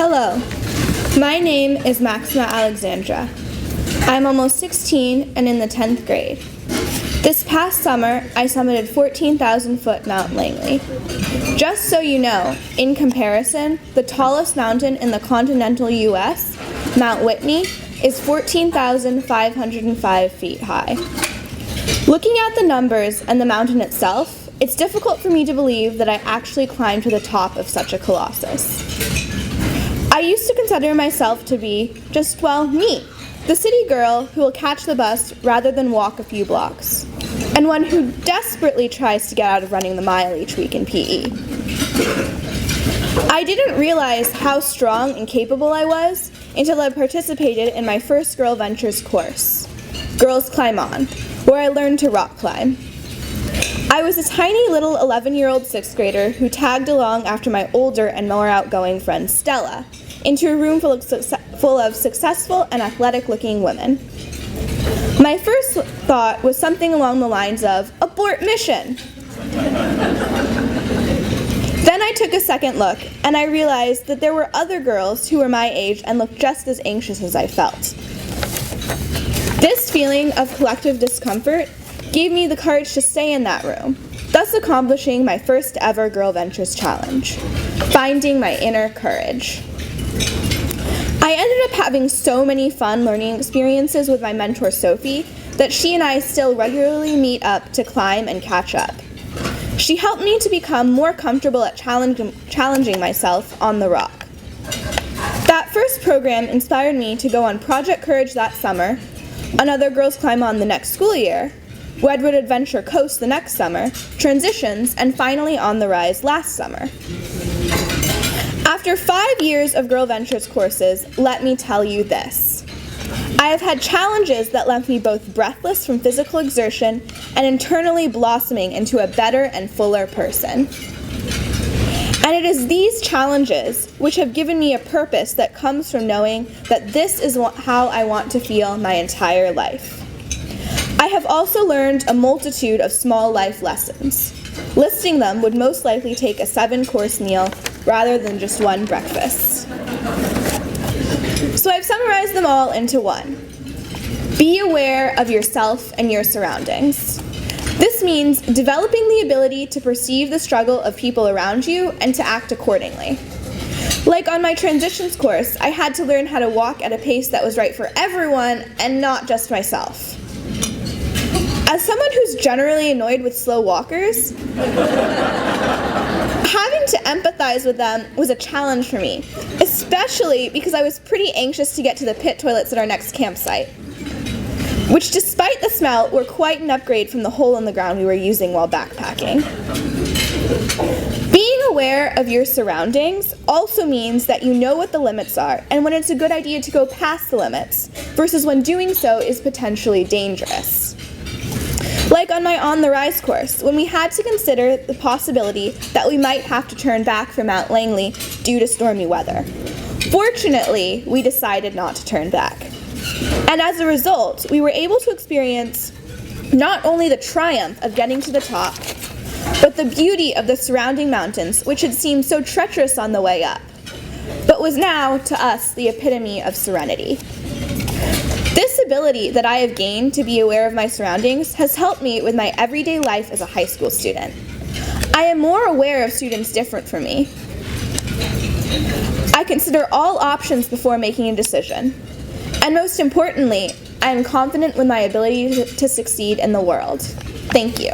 Hello, my name is Maxima Alexandra. I'm almost 16 and in the 10th grade. This past summer, I summited 14,000-foot Mount Langley. Just so you know, in comparison, the tallest mountain in the continental U.S., Mount Whitney, is 14,505 feet high. Looking at the numbers and the mountain itself, it's difficult for me to believe that I actually climbed to the top of such a colossus. I used to consider myself to be just, me, the city girl who will catch the bus rather than walk a few blocks, and one who desperately tries to get out of running the mile each week in PE. I didn't realize how strong and capable I was until I participated in my first GirlVentures course, Girls Climb On, where I learned to rock climb. I was a tiny little 11-year-old sixth grader who tagged along after my older and more outgoing friend Stella into a room full of successful and athletic-looking women. My first thought was something along the lines of, abort mission. Then I took a second look, and I realized that there were other girls who were my age and looked just as anxious as I felt. This feeling of collective discomfort gave me the courage to stay in that room, thus accomplishing my first ever GirlVentures challenge, finding my inner courage. I ended up having so many fun learning experiences with my mentor Sophie that she and I still regularly meet up to climb and catch up. She helped me to become more comfortable at challenging myself on the rock. That first program inspired me to go on Project Courage that summer, another Girls Climb On the next school year, Redwood Adventure Coast the next summer, Transitions, and finally On the Rise last summer. After 5 years of GirlVentures courses, let me tell you this. I have had challenges that left me both breathless from physical exertion and internally blossoming into a better and fuller person. And it is these challenges which have given me a purpose that comes from knowing that this is how I want to feel my entire life. I have also learned a multitude of small life lessons. Listing them would most likely take a 7-course meal rather than just one breakfast. So I've summarized them all into one. Be aware of yourself and your surroundings. This means developing the ability to perceive the struggle of people around you and to act accordingly. Like on my Transitions course, I had to learn how to walk at a pace that was right for everyone and not just myself. As someone who's generally annoyed with slow walkers, having to empathize with them was a challenge for me, especially because I was pretty anxious to get to the pit toilets at our next campsite, which despite the smell were quite an upgrade from the hole in the ground we were using while backpacking. Being aware of your surroundings also means that you know what the limits are and when it's a good idea to go past the limits, versus when doing so is potentially dangerous. Like on my On the Rise course, when we had to consider the possibility that we might have to turn back from Mount Langley due to stormy weather. Fortunately, we decided not to turn back. And as a result, we were able to experience not only the triumph of getting to the top, but the beauty of the surrounding mountains, which had seemed so treacherous on the way up, but was now, to us, the epitome of serenity. This ability that I have gained to be aware of my surroundings has helped me with my everyday life as a high school student. I am more aware of students different from me. I consider all options before making a decision. And most importantly, I am confident with my ability to succeed in the world. Thank you.